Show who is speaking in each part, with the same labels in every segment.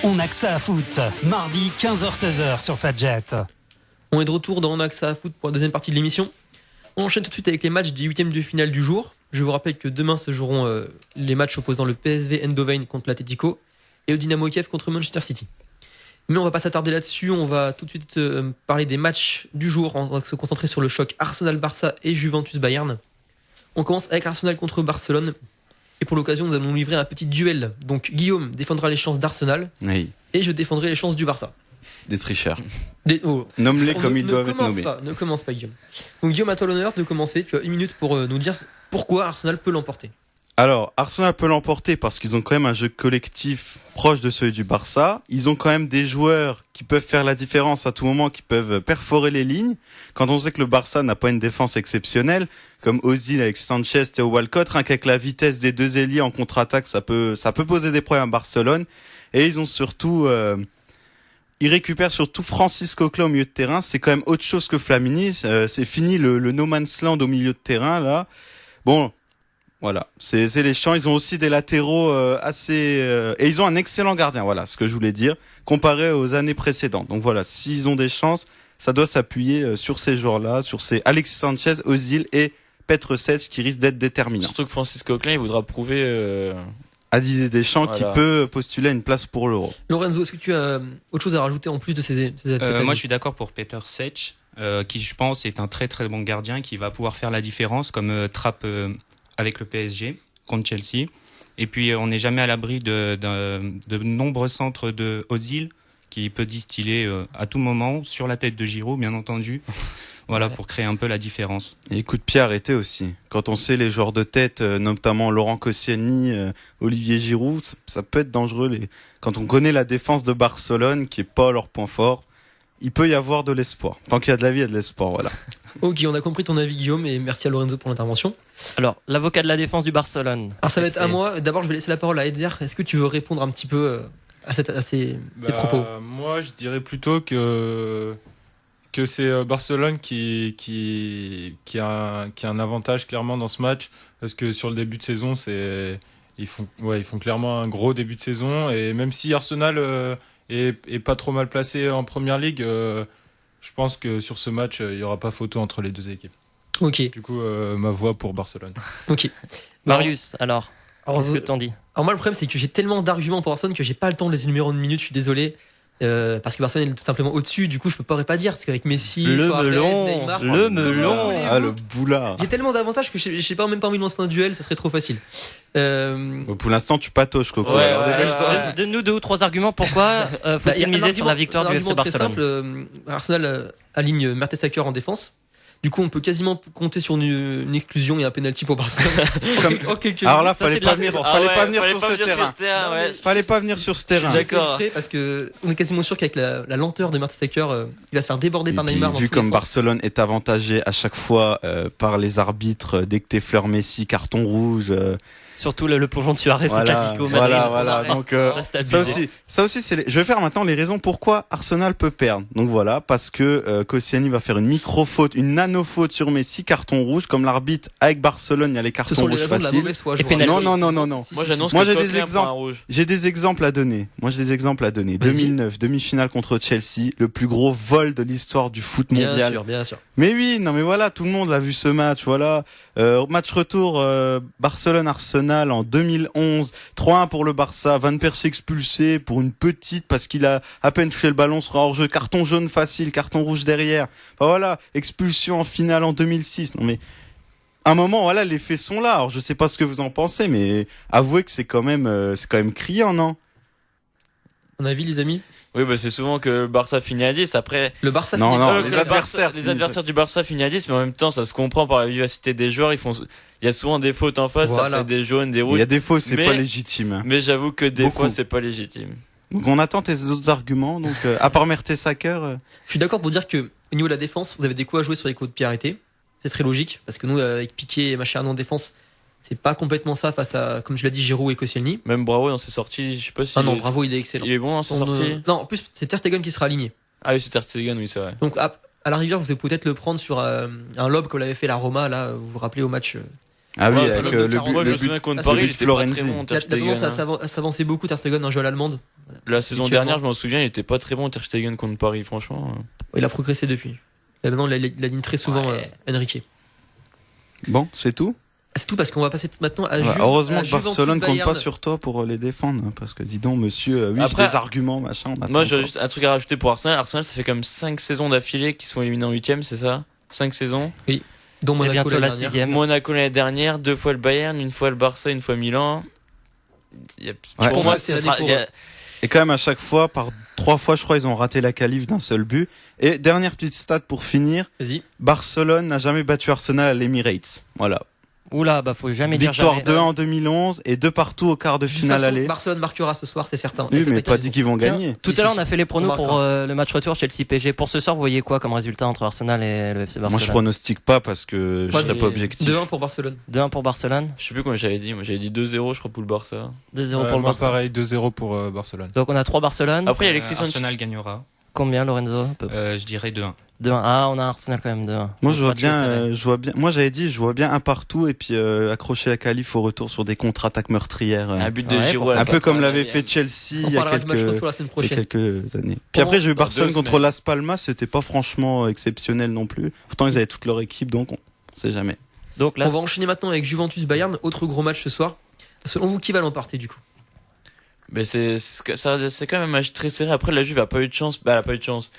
Speaker 1: On a que ça à foot, mardi 15h-16h sur Fadjet.
Speaker 2: On est de retour dans On a que ça à foot pour la deuxième partie de l'émission. On enchaîne tout de suite avec les matchs des huitièmes de finale du jour. Je vous rappelle que demain se joueront les matchs opposant le PSV Eindhoven contre l'Atlético et le Dynamo Kiev contre Manchester City. Mais on va pas s'attarder là-dessus, on va tout de suite parler des matchs du jour. On va se concentrer sur le choc Arsenal-Barça et Juventus-Bayern. On commence avec Arsenal contre Barcelone. Et pour l'occasion, nous allons livrer un petit duel. Donc Guillaume défendra les chances d'Arsenal,
Speaker 3: Oui,
Speaker 2: et je défendrai les chances du Barça.
Speaker 3: des tricheurs.
Speaker 2: Oh.
Speaker 3: Nomme-les comme ils doivent être nommés.
Speaker 2: Ne commence pas, Guillaume. Donc Guillaume, à toi l'honneur de commencer. Tu as 1 minute pour nous dire pourquoi Arsenal peut l'emporter.
Speaker 3: Alors, Arsenal peut l'emporter parce qu'ils ont quand même un jeu collectif proche de celui du Barça. Ils ont quand même des joueurs qui peuvent faire la différence à tout moment, qui peuvent perforer les lignes. Quand on sait que le Barça n'a pas une défense exceptionnelle, comme Ozil avec Sanchez, Theo Walcott, rien qu'avec la vitesse des deux ailiers en contre-attaque, ça peut poser des problèmes à Barcelone. Et ils ont surtout... Ils récupèrent surtout Francis Coquelin au milieu de terrain. C'est quand même autre chose que Flamini. C'est fini le no man's land au milieu de terrain, là. Bon... Voilà, c'est les champs. Ils ont aussi des latéraux assez... et ils ont un excellent gardien, voilà ce que je voulais dire, comparé aux années précédentes. Donc voilà, s'ils ont des chances, ça doit s'appuyer sur ces joueurs-là, sur ces Alexis Sanchez, Ozil et Petr Cech qui risquent d'être déterminants.
Speaker 4: Surtout que Francis Coquelin, il voudra prouver...
Speaker 3: À Didier Deschamps
Speaker 4: voilà.
Speaker 3: qui peut postuler à une place pour l'Euro.
Speaker 2: Lorenzo, est-ce que tu as autre chose à rajouter en plus de ces athlètes?
Speaker 5: Moi, je suis d'accord pour Petr Cech, qui je pense est un très très bon gardien, qui va pouvoir faire la différence, comme Trapp avec le PSG contre Chelsea. Et puis, on n'est jamais à l'abri de nombreux centres de Ozil qui peut distiller à tout moment sur la tête de Giroud, bien entendu. Voilà, ouais. Pour créer un peu la différence.
Speaker 3: Et coup de pied arrêté aussi. Quand on sait les joueurs de tête, notamment Laurent Koscielny, Olivier Giroud, ça peut être dangereux. Quand on connaît la défense de Barcelone, qui est pas leur point fort, il peut y avoir de l'espoir. Tant qu'il y a de la vie, il y a de l'espoir, voilà.
Speaker 2: Ok, on a compris ton avis, Guillaume, et merci à Lorenzo pour l'intervention.
Speaker 6: Alors, l'avocat de la défense du Barcelone.
Speaker 2: Alors ça va être à moi. D'abord, je vais laisser la parole à Edzer. Est-ce que tu veux répondre un petit peu à ces propos?
Speaker 7: Moi, je dirais plutôt que c'est Barcelone qui a un avantage clairement dans ce match, parce que sur le début de saison, ils font clairement un gros début de saison, et même si Arsenal est pas trop mal placé en première ligue, je pense que sur ce match, il y aura pas photo entre les deux équipes.
Speaker 2: Ok.
Speaker 7: Du coup, ma voix pour Barcelone.
Speaker 2: Ok.
Speaker 6: Marius, alors qu'est-ce que t'en dis?
Speaker 2: Alors moi, le problème, c'est que j'ai tellement d'arguments pour Barcelone que j'ai pas le temps de les énumérer en une minute. Je suis désolé. Parce que Barcelone est tout simplement au-dessus, du coup je pourrais pas dire, parce qu'avec Messi, Suarez, Neymar,
Speaker 3: le boulard.
Speaker 2: J'ai tellement d'avantages que j'ai pas même pas envie de lancer un duel, ça serait trop facile.
Speaker 3: Pour l'instant tu patauges, Coco.
Speaker 6: Donne-nous 2 ou 3 arguments pourquoi faut-il miser sur la victoire du FC Barcelone.
Speaker 2: Très simple, Arsenal aligne Mertesacker en défense. Du coup, on peut quasiment compter sur une exclusion et un penalty pour Barcelone.
Speaker 3: Alors là, fallait pas venir sur ce terrain. Fallait pas venir sur ce terrain.
Speaker 2: D'accord. Parce que on est quasiment sûr qu'avec la lenteur de Mertesacker, il va se faire déborder par Neymar.
Speaker 3: Vu comme Barcelone est avantagé à chaque fois par les arbitres, dès que t'effleures Messi, carton rouge.
Speaker 6: Surtout le plongeon de Suarez contre l'Atlético Madrid.
Speaker 3: Voilà. Donc ça aussi, je vais faire maintenant les raisons pourquoi Arsenal peut perdre. Donc voilà, parce que Koscielny va faire une micro-faute, une nano-faute sur Messi, carton rouge, comme l'arbitre avec Barcelone, il y a les cartons rouges faciles. Non. Moi j'ai des exemples. J'ai des exemples à donner. 2009, demi-finale contre Chelsea, le plus gros vol de l'histoire du foot mondial.
Speaker 2: Bien sûr.
Speaker 3: Mais oui, non mais voilà, tout le monde l'a vu ce match, voilà. Match retour Barcelone-Arsenal en 2011, 3-1 pour le Barça, Van Persie expulsé pour une petite parce qu'il a à peine touché le ballon, sera hors jeu, carton jaune facile, carton rouge derrière. Enfin voilà, expulsion en finale en 2006. Non mais à un moment voilà, les faits sont là. Alors je sais pas ce que vous en pensez, mais avouez que c'est quand même criant, non?
Speaker 2: Mon avis, les amis?
Speaker 4: Oui, c'est souvent que le Barça finit à 10. Après,
Speaker 2: le Barça
Speaker 4: les adversaires du Barça finissent à 10, mais en même temps, ça se comprend par la vivacité des joueurs. Il y a souvent des fautes en face, ça fait des jaunes, des rouges.
Speaker 3: Il y a des fautes, c'est pas légitime.
Speaker 4: Mais j'avoue que des fois, c'est pas légitime.
Speaker 3: Donc on attend tes autres arguments. Donc à part Mertesacker.
Speaker 2: Je suis d'accord pour dire que au niveau de la défense, vous avez des coups à jouer sur les coups de pied arrêtés. C'est très logique parce que nous, avec Piqué et Mascherano en défense, c'est pas complètement ça face à, comme je l'ai dit, Giroud et Koscielny.
Speaker 4: Même Bravo dans ses sorties, je sais pas si.
Speaker 2: Ah non, Bravo, il est excellent.
Speaker 4: Il est bon dans ses sorties.
Speaker 2: Non, en plus, c'est Ter Stegen qui sera aligné.
Speaker 4: Ah oui, c'est Ter Stegen, oui, c'est vrai.
Speaker 2: Donc, à la rigueur, vous pouvez peut-être le prendre sur un lob comme l'avait fait la Roma, là, vous vous rappelez au match
Speaker 3: Ah oui,
Speaker 4: Ouais,
Speaker 3: avec
Speaker 4: le
Speaker 3: le
Speaker 4: but. Moi, je me
Speaker 3: but.
Speaker 4: souviens contre
Speaker 2: Ah,
Speaker 4: Paris,
Speaker 3: le
Speaker 4: il
Speaker 3: but
Speaker 4: était pas très
Speaker 3: Florenzi.
Speaker 4: bon.
Speaker 2: Il a tendance à s'avancer beaucoup, Ter Stegen, un jeu à l'allemande.
Speaker 4: La saison
Speaker 2: Habituellement.
Speaker 4: dernière, je m'en souviens, il était pas très bon Ter Stegen contre Paris, franchement.
Speaker 2: Il a progressé depuis. Et maintenant, il aligne très souvent Enrique.
Speaker 3: Bon, c'est tout.
Speaker 2: C'est tout parce qu'on va passer maintenant à
Speaker 3: Ouais,
Speaker 2: Juve.
Speaker 3: heureusement
Speaker 2: à
Speaker 3: que Barcelone compte
Speaker 2: Juventus-Bayern.
Speaker 3: pas sur toi pour les défendre, hein, parce que dis donc, monsieur, oui,
Speaker 4: Après,
Speaker 3: j'ai des arguments, machin. on attend
Speaker 4: Moi, j'ai
Speaker 3: encore.
Speaker 4: juste un truc à rajouter pour Arsenal. Arsenal, ça fait comme 5 saisons d'affilée qui sont éliminés en 8ème, c'est ça 5 saisons.
Speaker 2: Dont
Speaker 6: Et
Speaker 2: Monaco
Speaker 6: bientôt
Speaker 2: l'année
Speaker 6: la
Speaker 2: dernière.
Speaker 6: 6ème.
Speaker 4: Monaco l'année dernière, 2 fois le Bayern, 1 fois le Barça, 1 fois Milan.
Speaker 3: Ouais.
Speaker 4: Pour moi,
Speaker 2: C'est
Speaker 4: ça sera-
Speaker 2: l'année pour
Speaker 4: il y a-
Speaker 3: Et quand même, à chaque fois, par 3 fois, je crois, ils ont raté la qualif d'un seul but. Et dernière petite stat pour finir.
Speaker 2: Vas-y.
Speaker 3: Barcelone n'a jamais battu Arsenal à l'Emirates. Voilà.
Speaker 6: Oula, bah faut jamais dire
Speaker 3: Victoire
Speaker 6: jamais.
Speaker 3: 2 en 2011 et 2 partout au quart de
Speaker 2: De toute
Speaker 3: finale
Speaker 2: façon,
Speaker 3: aller.
Speaker 2: Barcelone marquera ce soir, c'est certain.
Speaker 3: Oui,
Speaker 2: Avec
Speaker 3: mais
Speaker 2: le
Speaker 3: pas
Speaker 2: Paris
Speaker 3: dit qu'ils vont
Speaker 6: Tiens,
Speaker 3: gagner.
Speaker 6: Tout
Speaker 2: Si,
Speaker 6: à l'heure,
Speaker 2: si,
Speaker 6: on a fait les pronos
Speaker 2: on
Speaker 6: pour
Speaker 2: marquera.
Speaker 6: le match retour Chelsea-PSG. Pour ce soir, vous voyez quoi comme résultat entre Arsenal et le FC
Speaker 3: Moi,
Speaker 6: Barcelone?
Speaker 3: je pronostique pas parce que je
Speaker 2: Moi,
Speaker 3: serais
Speaker 4: j'ai-
Speaker 3: pas objectif.
Speaker 2: 2-1 pour Barcelone.
Speaker 6: 2-1 pour Barcelone,
Speaker 4: Je sais plus comment j'avais dit. Moi, j'avais dit 2-0, je crois, pour le Barça.
Speaker 6: 2-0 pour le
Speaker 7: Moi,
Speaker 6: Barça.
Speaker 7: pareil, 2-0 pour Barcelone.
Speaker 6: Donc on a 3 Barcelone.
Speaker 4: Après, il y a Alexis Sanchez.
Speaker 5: Arsenal gagnera.
Speaker 6: Combien, Lorenzo?
Speaker 5: Je dirais 2-1.
Speaker 6: 2-1. Ah, on a Arsenal quand même 2-1.
Speaker 3: Moi, je vois
Speaker 6: Match serré.
Speaker 3: bien, moi, j'avais dit, je vois bien un partout et puis accrocher la qualif au retour sur des contre-attaques meurtrières.
Speaker 4: Un but de
Speaker 6: Ouais,
Speaker 4: Giroud. à la
Speaker 3: Un peu comme
Speaker 4: 80e.
Speaker 3: l'avait fait Chelsea
Speaker 2: On
Speaker 3: il y a
Speaker 2: parlera du match
Speaker 3: quelques,
Speaker 2: retour la semaine
Speaker 3: il y a
Speaker 2: prochaine.
Speaker 3: quelques années. Puis après, j'ai eu
Speaker 4: dans
Speaker 3: Barcelone
Speaker 4: 2
Speaker 3: contre
Speaker 4: semaines.
Speaker 3: Las Palmas, c'était pas franchement exceptionnel non plus. Pourtant, ils avaient toute leur équipe, donc on sait jamais.
Speaker 6: Donc là,
Speaker 2: On va enchaîner maintenant avec Juventus-Bayern, autre gros match ce soir. Selon vous, qui va l'emporter du coup?
Speaker 4: Mais c'est quand même un match très serré. Après, la Juve a pas eu de chance. Bah, elle a pas eu de chance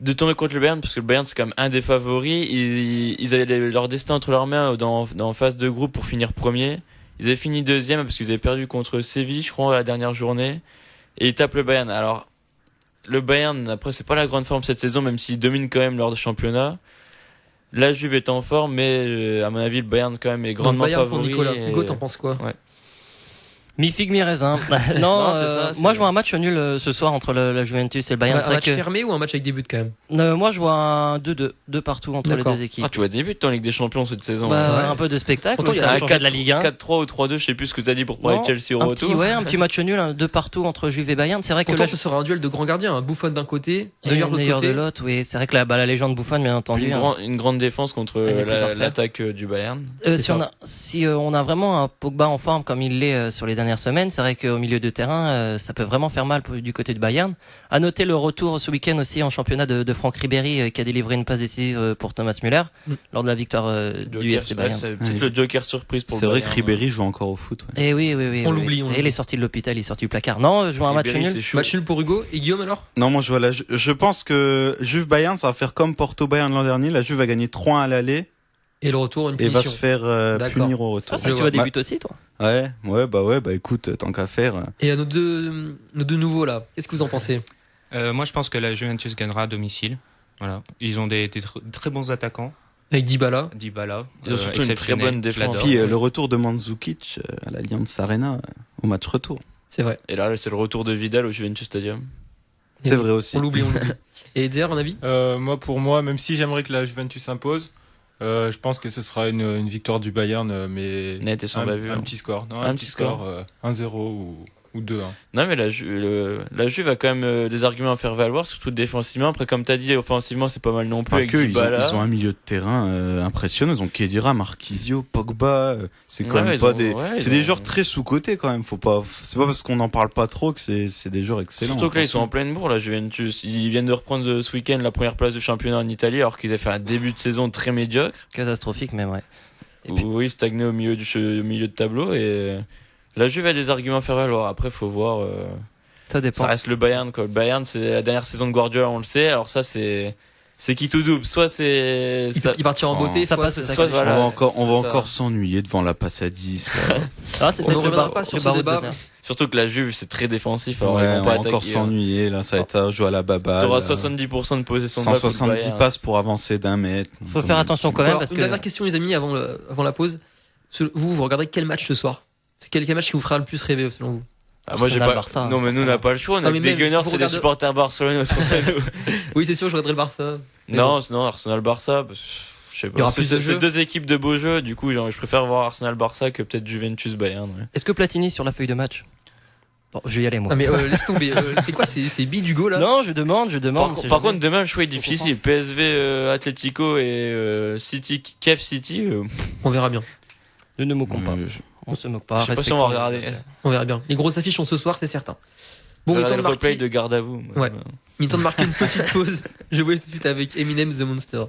Speaker 4: de tomber contre le Bayern parce que le Bayern c'est quand même un des favoris. Ils avaient leur destin entre leurs mains dans phase de groupe pour finir premier. Ils avaient fini deuxième parce qu'ils avaient perdu contre Séville, je crois, la dernière journée. Et ils tapent le Bayern. Alors, le Bayern, après, c'est pas la grande forme cette saison, même s'ils dominent quand même leur championnat. La Juve est en forme, mais à mon avis, le Bayern quand même est
Speaker 2: Donc,
Speaker 4: grandement
Speaker 2: Bayern pour
Speaker 4: favori.
Speaker 2: Nicolas.
Speaker 4: et-
Speaker 2: Hugo, t'en penses quoi?
Speaker 6: mi-figue, mi-raisin. non,
Speaker 4: Non, c'est ça, c'est-
Speaker 6: moi je vois un match nul ce soir entre la Juventus et le Bayern.
Speaker 2: Un
Speaker 6: C'est vrai
Speaker 2: match
Speaker 6: que,
Speaker 2: fermé ou un match avec des buts quand même?
Speaker 6: moi je vois un 2-2, 2 partout entre les
Speaker 2: D'accord.
Speaker 6: deux équipes.
Speaker 4: Ah, tu vois des buts en Ligue des Champions cette saison.
Speaker 6: Bah,
Speaker 2: Ouais.
Speaker 6: un peu de spectacle,
Speaker 2: Pourtant, il y
Speaker 6: ça
Speaker 2: a
Speaker 6: a
Speaker 4: un
Speaker 6: changé de la Ligue 1.
Speaker 4: 4-3 ou 3-2, je sais plus ce que t'as dit pour parler
Speaker 6: Non,
Speaker 4: de Chelsea au
Speaker 6: un
Speaker 4: retour.
Speaker 6: un petit match nul, 2 partout entre Juve et Bayern. C'est vrai que
Speaker 2: Pourtant,
Speaker 6: là,
Speaker 2: ce sera un duel de grands gardiens. Un Buffon d'un côté,
Speaker 6: et
Speaker 2: Neuer de
Speaker 6: Neuer
Speaker 2: l'autre
Speaker 6: de
Speaker 2: côté.
Speaker 6: l'autre, oui, c'est vrai que la légende Buffon, bien entendu.
Speaker 4: Une grande défense contre
Speaker 6: Il y a plusieurs
Speaker 4: l'attaque du Bayern.
Speaker 6: Si on a vraiment un Pogba en forme comme il l'est sur les dernières semaines, c'est vrai qu'au milieu de terrain, ça peut vraiment faire mal du côté de Bayern. À noter le retour ce week-end aussi en championnat de Franck Ribéry qui a délivré une passe décisive pour Thomas Müller lors de la victoire du
Speaker 4: Joker,
Speaker 6: FC Bayern.
Speaker 4: c'est peut-être le Joker surprise pour
Speaker 3: C'est
Speaker 4: le
Speaker 3: vrai que
Speaker 4: Bayern.
Speaker 3: Ribéry joue encore au foot. Ouais.
Speaker 6: Et oui.
Speaker 2: On l'oublie,
Speaker 6: Et il est sorti de l'hôpital, il est sorti du placard. Non, je vois un match
Speaker 4: Ribéry,
Speaker 6: nul.
Speaker 4: c'est chaud.
Speaker 2: Match nul pour Hugo. Et Guillaume alors?
Speaker 3: Non, moi, je pense que Juve Bayern, ça va faire comme Porto Bayern l'an dernier. La Juve va gagner 3-1 à l'aller
Speaker 2: Et le retour, une
Speaker 3: et va
Speaker 2: punition.
Speaker 3: se faire
Speaker 2: D'accord.
Speaker 3: punir au retour.
Speaker 6: Ah, c'est vrai que tu vois des buts aussi, toi.
Speaker 3: Ouais, écoute, tant qu'à faire.
Speaker 2: Et à nos deux nouveaux là, qu'est-ce que vous en pensez?
Speaker 5: Moi, je pense que la Juventus gagnera à domicile. Voilà. Ils ont des très bons attaquants.
Speaker 2: Avec Dybala.
Speaker 5: Dybala.
Speaker 4: Ils ont surtout une très
Speaker 5: exceptionnel,
Speaker 4: bonne
Speaker 5: je
Speaker 4: défense.
Speaker 5: l'adore.
Speaker 3: Puis le retour de Mandzukic à l'Allianz Arena au match retour.
Speaker 2: C'est vrai.
Speaker 4: Et là, c'est le retour de Vidal au Juventus Stadium.
Speaker 3: C'est vrai aussi.
Speaker 2: On l'oublie. Et Eder, un avis?
Speaker 7: Pour moi, même si j'aimerais que la Juventus s'impose, je pense que ce sera une victoire du Bayern, mais
Speaker 4: Net et sans bavure.
Speaker 7: un petit score. Non,
Speaker 4: Un
Speaker 7: un
Speaker 4: petit
Speaker 7: petit score, 1-0 ou 2-1.
Speaker 4: Non, mais la Juve a quand même des arguments à faire valoir, surtout défensivement. Après, comme t'as dit, offensivement, c'est pas mal non plus.
Speaker 3: Pas
Speaker 4: Avec
Speaker 3: que,
Speaker 4: Dybala.
Speaker 3: ils ont un milieu de terrain impressionnant. Ils ont Khedira, Marquisio, Pogba. C'est quand même pas des. C'est des joueurs très sous-cotés quand même. C'est pas parce qu'on n'en parle pas trop que c'est des joueurs excellents.
Speaker 4: Surtout que là, ils sont en pleine bourre, la Juventus. Ils viennent de reprendre ce week-end la première place du championnat en Italie, alors qu'ils avaient fait un début de saison très médiocre.
Speaker 6: Catastrophique, même, ouais.
Speaker 4: Oui, stagné au milieu de tableau. Et la Juve a des arguments à faire valoir. Après, faut voir.
Speaker 6: Ça dépend.
Speaker 4: Ça reste le Bayern, quoi. Le Bayern, c'est la dernière saison de Guardiola, on le sait. Alors ça, c'est qui tout double. Soit c'est
Speaker 2: Il partira en beauté,
Speaker 6: ça
Speaker 2: soit
Speaker 6: passe,
Speaker 2: c'est
Speaker 6: soit
Speaker 2: ça.
Speaker 4: voilà.
Speaker 3: On va
Speaker 4: ça.
Speaker 3: encore s'ennuyer devant la passe à 10.
Speaker 6: C'est
Speaker 2: On
Speaker 6: peut-être
Speaker 2: ne reviendra pas sur ce
Speaker 6: barreau de
Speaker 2: débat.
Speaker 6: Donner.
Speaker 4: Surtout que la Juve, c'est très défensif. Alors
Speaker 3: Ouais,
Speaker 4: ils
Speaker 3: on
Speaker 4: vont pas
Speaker 3: va encore
Speaker 4: attaquer.
Speaker 3: s'ennuyer. Là, ça va être à jouer à la baballe.
Speaker 4: T'auras 70% de possession de balle pour le
Speaker 3: 170
Speaker 4: Bayern.
Speaker 3: passes pour avancer d'un mètre.
Speaker 6: Faut faire attention quand même
Speaker 2: Alors,
Speaker 6: parce
Speaker 2: une
Speaker 6: que
Speaker 2: dernière question, les amis, avant la pause. Vous regardez quel match ce soir? C'est quel match qui vous fera le plus rêver selon vous?
Speaker 4: Ah, moi, j'ai
Speaker 6: Arsenal,
Speaker 4: pas.
Speaker 6: Barça,
Speaker 4: non, mais nous, on
Speaker 6: forcément.
Speaker 4: n'a pas le choix. On
Speaker 2: Non,
Speaker 4: a
Speaker 2: mais
Speaker 4: que des
Speaker 2: même,
Speaker 4: Gunners,
Speaker 2: vous
Speaker 4: c'est des
Speaker 2: regardez-
Speaker 4: supporters Barcelone autour de nous.
Speaker 2: Oui, c'est sûr, je regarderai le Barça. Mais
Speaker 4: Non,
Speaker 2: bon.
Speaker 4: sinon Arsenal-Barça, je sais
Speaker 2: Il y
Speaker 4: pas.
Speaker 2: aura
Speaker 4: Parce que
Speaker 2: plus de
Speaker 4: c'est
Speaker 2: jeux.
Speaker 4: deux équipes de beaux jeux. Du coup, genre, je préfère voir Arsenal-Barça que peut-être Juventus-Bayern. Ouais.
Speaker 6: est-ce que Platini sur la feuille de match? Bon, je vais y aller moi.
Speaker 2: Non, mais laisse tomber. C'est quoi? C'est Bid Hugo là?
Speaker 6: Non, je demande.
Speaker 4: Par contre, demain, le choix est difficile. PSV, Atlético et City, Kiev City.
Speaker 2: On verra bien.
Speaker 6: Nous ne moquons pas. On se moque pas.
Speaker 4: Je sais pas si on va
Speaker 6: respectons les
Speaker 4: regarder.
Speaker 6: adversaires.
Speaker 2: On verra bien. Les grosses affiches sont ce soir, c'est certain. Bon, il est temps
Speaker 4: Regardez
Speaker 2: de
Speaker 4: le replay
Speaker 2: marquer,
Speaker 4: de Garde à vous.
Speaker 2: Ouais. il est temps de marquer une petite pause. Je vous laisse tout de suite avec Eminem The Monster.